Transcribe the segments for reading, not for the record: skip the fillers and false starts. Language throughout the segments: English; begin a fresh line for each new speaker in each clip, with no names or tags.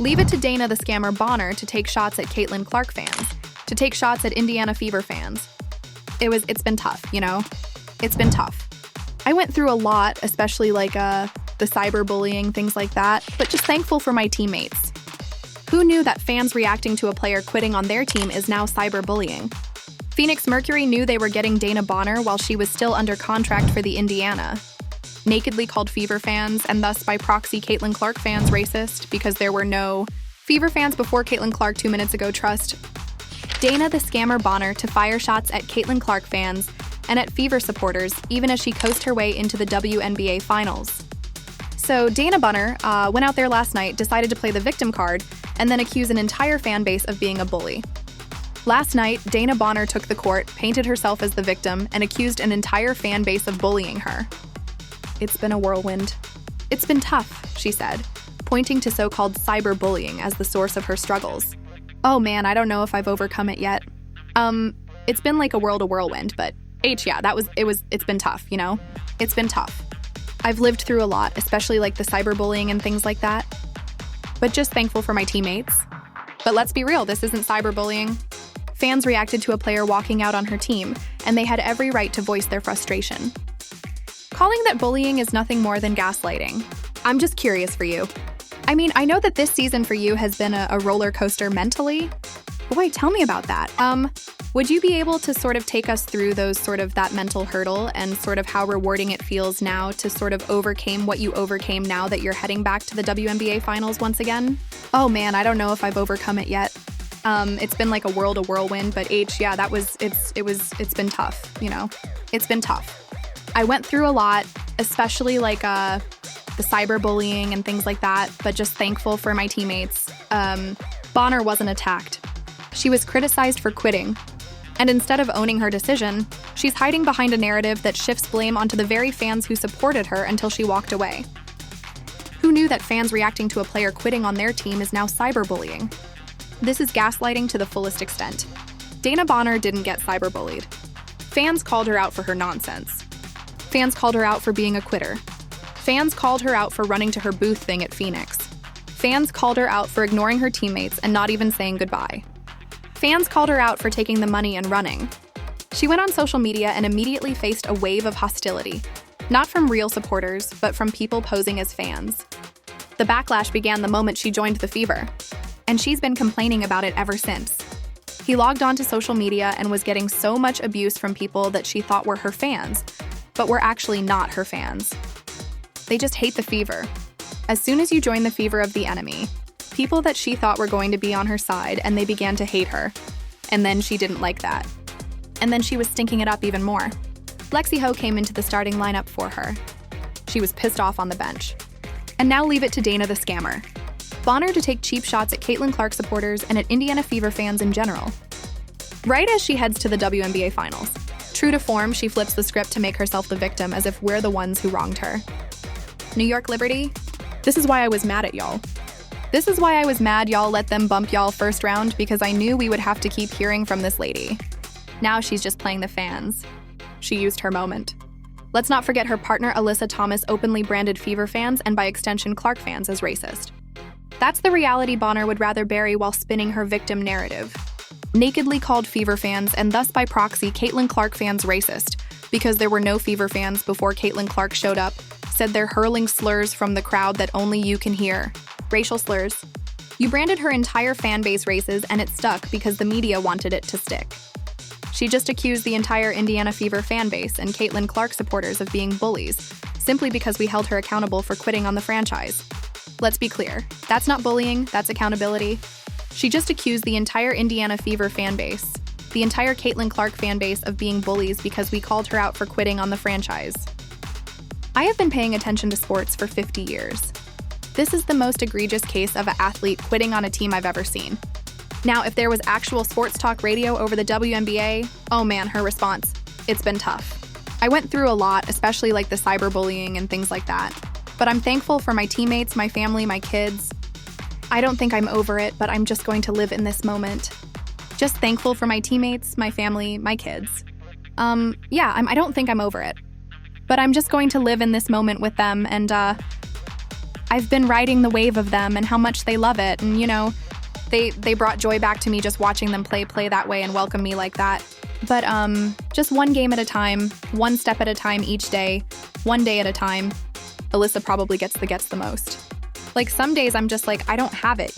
Leave it to Dana the Scammer Bonner to take shots at Caitlin Clark fans, to take shots at Indiana Fever fans. It's been tough, you know? It's been tough. I went through a lot, especially the cyberbullying, things like that, but just thankful for my teammates. Who knew that fans reacting to a player quitting on their team is now cyberbullying? Phoenix Mercury knew they were getting Dana Bonner while she was still under contract for the Indiana. Nakedly called Fever fans, and thus by proxy Caitlin Clark fans, racist because there were no Fever fans before Caitlin Clark 2 minutes ago. Trust Dana the Scammer Bonner to fire shots at Caitlin Clark fans and at Fever supporters, even as she coasted her way into the WNBA finals. So Dana Bonner went out there last night, decided to play the victim card, and then accuse an entire fan base of being a bully. Last night, Dana Bonner took the court, painted herself as the victim, and accused an entire fan base of bullying her. It's been a whirlwind. It's been tough, she said, pointing to so-called cyberbullying as the source of her struggles. Oh man, I don't know if I've overcome it yet. It's been like a whirlwind, but it's been tough, you know? It's been tough. I've lived through a lot, especially the cyberbullying and things like that. But just thankful for my teammates. But let's be real, this isn't cyberbullying. Fans reacted to a player walking out on her team, and they had every right to voice their frustration. Calling that bullying is nothing more than gaslighting. I'm just curious for you. I mean, I know that this season for you has been a roller coaster mentally. Boy, tell me about that. Would you be able to sort of take us through that mental hurdle and sort of how rewarding it feels now to sort of overcome what you overcame now that you're heading back to the WNBA finals once again? Oh man, I don't know if I've overcome it yet. It's been like a whirlwind, but it's been tough, you know? It's been tough. I went through a lot, especially the cyberbullying and things like that, but just thankful for my teammates. Bonner wasn't attacked. She was criticized for quitting. And instead of owning her decision, she's hiding behind a narrative that shifts blame onto the very fans who supported her until she walked away. Who knew that fans reacting to a player quitting on their team is now cyberbullying? This is gaslighting to the fullest extent. Dana Bonner didn't get cyberbullied. Fans called her out for her nonsense. Fans called her out for being a quitter. Fans called her out for running to her booth thing at Phoenix. Fans called her out for ignoring her teammates and not even saying goodbye. Fans called her out for taking the money and running. She went on social media and immediately faced a wave of hostility, not from real supporters, but from people posing as fans. The backlash began the moment she joined the Fever, and she's been complaining about it ever since. He logged onto social media and was getting so much abuse from people that she thought were her fans, but were actually not her fans. They just hate the Fever. As soon as you join the Fever of the enemy, people that she thought were going to be on her side, and they began to hate her. And then she didn't like that. And then she was stinking it up even more. Lexi Ho came into the starting lineup for her. She was pissed off on the bench. And now leave it to Dana the Scammer Bonner to take cheap shots at Caitlin Clark supporters and at Indiana Fever fans in general. Right as she heads to the WNBA finals, true to form, she flips the script to make herself the victim as if we're the ones who wronged her. New York Liberty? This is why I was mad at y'all. This is why I was mad y'all let them bump y'all first round, because I knew we would have to keep hearing from this lady. Now she's just playing the fans. She used her moment. Let's not forget her partner Alyssa Thomas openly branded Fever fans and by extension Clark fans as racist. That's the reality Bonner would rather bury while spinning her victim narrative. Nakedly called Fever fans and thus by proxy Caitlin Clark fans racist because there were no Fever fans before Caitlin Clark showed up, said they're hurling slurs from the crowd that only you can hear. Racial slurs. You branded her entire fan base racist and it stuck because the media wanted it to stick. She just accused the entire Indiana Fever fan base and Caitlin Clark supporters of being bullies, simply because we held her accountable for quitting on the franchise. Let's be clear, that's not bullying, that's accountability. She just accused the entire Indiana Fever fan base, the entire Caitlin Clark fan base of being bullies because we called her out for quitting on the franchise. I have been paying attention to sports for 50 years. This is the most egregious case of an athlete quitting on a team I've ever seen. Now, if there was actual sports talk radio over the WNBA, oh man, her response, it's been tough. I went through a lot, especially the cyberbullying and things like that. But I'm thankful for my teammates, my family, my kids. I don't think I'm over it, but I'm just going to live in this moment. Just thankful for my teammates, my family, my kids. I don't think I'm over it. But I'm just going to live in this moment with them, and I I've been riding the wave of them and how much they love it. And, they brought joy back to me just watching them play that way and welcome me like that. But just one game at a time, one step at a time each day, one day at a time. Alyssa probably gets the most. Like some days I'm just like, I don't have it,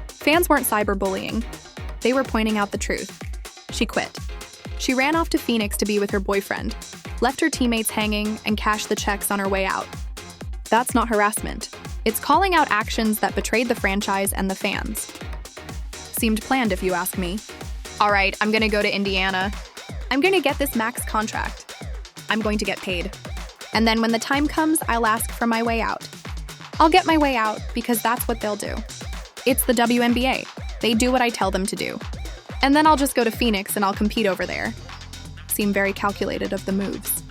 Fans weren't cyberbullying. They were pointing out the truth. She quit. She ran off to Phoenix to be with her boyfriend, left her teammates hanging, and cashed the checks on her way out. That's not harassment. It's calling out actions that betrayed the franchise and the fans. Seemed planned, if you ask me. All right, I'm gonna go to Indiana. I'm gonna get this max contract. I'm going to get paid. And then when the time comes, I'll ask for my way out. I'll get my way out because that's what they'll do. It's the WNBA. They do what I tell them to do. And then I'll just go to Phoenix and I'll compete over there. Seem very calculated of the moves.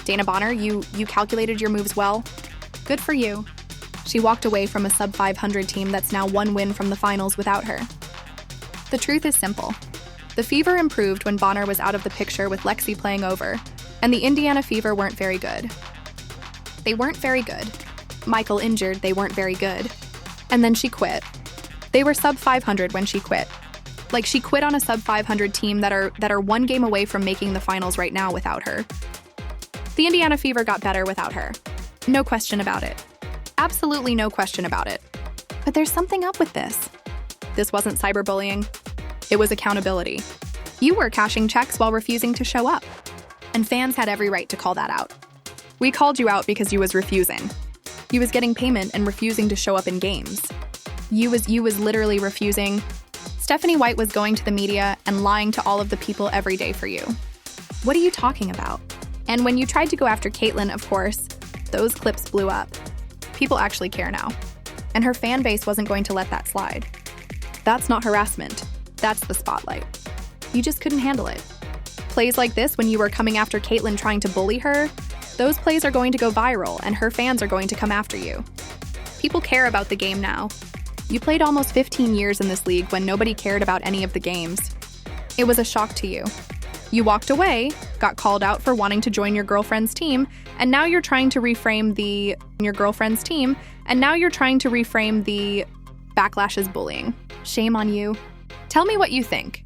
DeWanna Bonner, you calculated your moves well. Good for you. She walked away from a sub-500 team that's now one win from the finals without her. The truth is simple. The Fever improved when Bonner was out of the picture with Lexi playing over, and the Indiana Fever weren't very good. They weren't very good. Michael injured, they weren't very good. And then she quit. They were sub-500 when she quit. Like, she quit on a sub-500 team that are one game away from making the finals right now without her. The Indiana Fever got better without her. No question about it. Absolutely no question about it. But there's something up with this. This wasn't cyberbullying. It was accountability. You were cashing checks while refusing to show up. And fans had every right to call that out. We called you out because you was refusing. You was getting payment and refusing to show up in games. You was literally refusing. Stephanie White was going to the media and lying to all of the people every day for you. What are you talking about? And when you tried to go after Caitlyn, of course, those clips blew up. People actually care now. And her fan base wasn't going to let that slide. That's not harassment. That's the spotlight. You just couldn't handle it. Plays like this when you were coming after Caitlyn trying to bully her, those plays are going to go viral and her fans are going to come after you. People care about the game now. You played almost 15 years in this league when nobody cared about any of the games. It was a shock to you. You walked away, got called out for wanting to join your girlfriend's team, and now you're trying to reframe the backlash as bullying. Shame on you. Tell me what you think.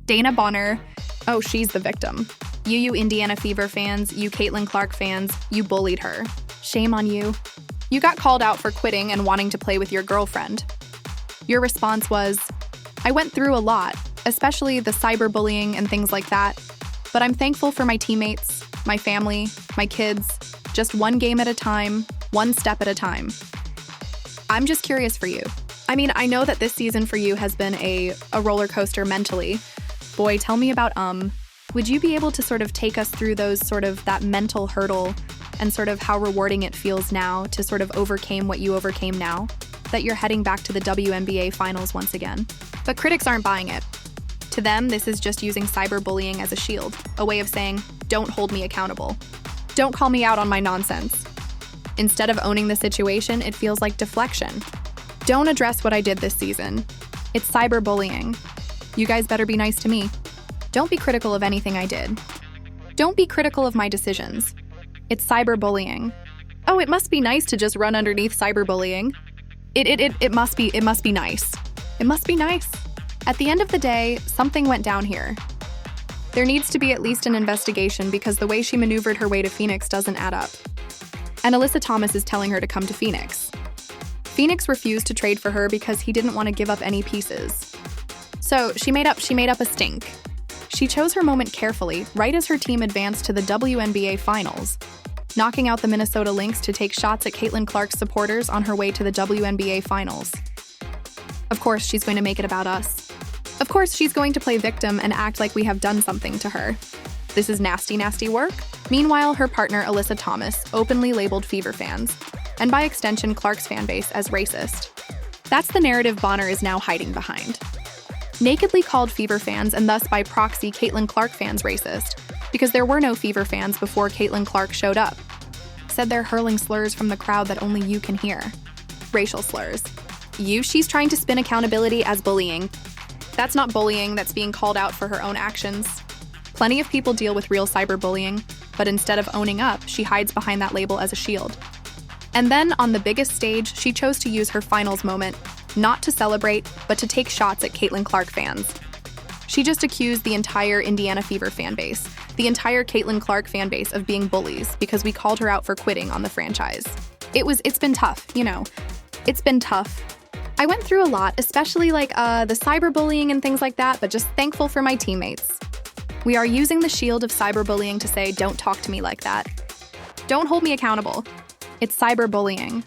DeWanna Bonner, oh, she's the victim. You Indiana Fever fans, you Caitlyn Clark fans, you bullied her. Shame on you. You got called out for quitting and wanting to play with your girlfriend. Your response was, I went through a lot, especially the cyberbullying and things like that, but I'm thankful for my teammates, my family, my kids, just one game at a time, one step at a time. I'm just curious for you. I mean, I know that this season for you has been a roller coaster mentally. Boy, tell me about would you be able to sort of take us through those sort of that mental hurdle and sort of how rewarding it feels now to sort of overcame what you overcame now? That you're heading back to the WNBA finals once again. But critics aren't buying it. To them, this is just using cyberbullying as a shield, a way of saying, don't hold me accountable. Don't call me out on my nonsense. Instead of owning the situation, it feels like deflection. Don't address what I did this season. It's cyberbullying. You guys better be nice to me. Don't be critical of anything I did. Don't be critical of my decisions. It's cyberbullying. Oh, it must be nice to just run underneath cyberbullying. It must be nice. It must be nice. At the end of the day, something went down here. There needs to be at least an investigation because the way she maneuvered her way to Phoenix doesn't add up. And Alyssa Thomas is telling her to come to Phoenix. Phoenix refused to trade for her because he didn't want to give up any pieces. So she made up a stink. She chose her moment carefully, right as her team advanced to the WNBA finals, knocking out the Minnesota Lynx to take shots at Caitlyn Clark's supporters on her way to the WNBA finals. Of course, she's going to make it about us. Of course, she's going to play victim and act like we have done something to her. This is nasty, nasty work. Meanwhile, her partner, Alyssa Thomas, openly labeled Fever fans, and by extension, Clark's fanbase, as racist. That's the narrative Bonner is now hiding behind. Nakedly called Fever fans, and thus by proxy Caitlyn Clark fans, racist, because there were no Fever fans before Caitlyn Clark showed up. Said they're hurling slurs from the crowd that only you can hear. Racial slurs. She's trying to spin accountability as bullying. That's not bullying, that's being called out for her own actions. Plenty of people deal with real cyberbullying, but instead of owning up, she hides behind that label as a shield. And then, on the biggest stage, she chose to use her finals moment, not to celebrate, but to take shots at Caitlin Clark fans. She just accused the entire Indiana Fever fan base, the entire Caitlin Clark fan base, of being bullies because we called her out for quitting on the franchise. It's been tough, you know. It's been tough. I went through a lot, especially the cyberbullying and things like that, but just thankful for my teammates. We are using the shield of cyberbullying to say, don't talk to me like that. Don't hold me accountable. It's cyberbullying.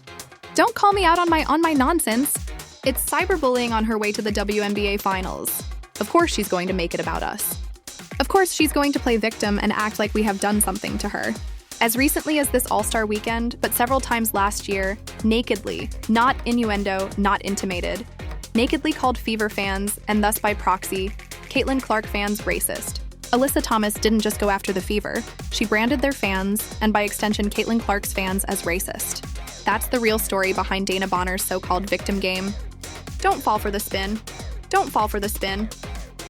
Don't call me out on my nonsense. It's cyberbullying on her way to the WNBA finals. Of course she's going to make it about us. Of course she's going to play victim and act like we have done something to her. As recently as this All-Star weekend, but several times last year, nakedly, not innuendo, not intimated, nakedly called Fever fans, and thus by proxy, Caitlin Clark fans racist. Alyssa Thomas didn't just go after the Fever. She branded their fans, and by extension Caitlin Clark's fans, as racist. That's the real story behind DeWanna Bonner's so-called victim game. Don't fall for the spin. Don't fall for the spin.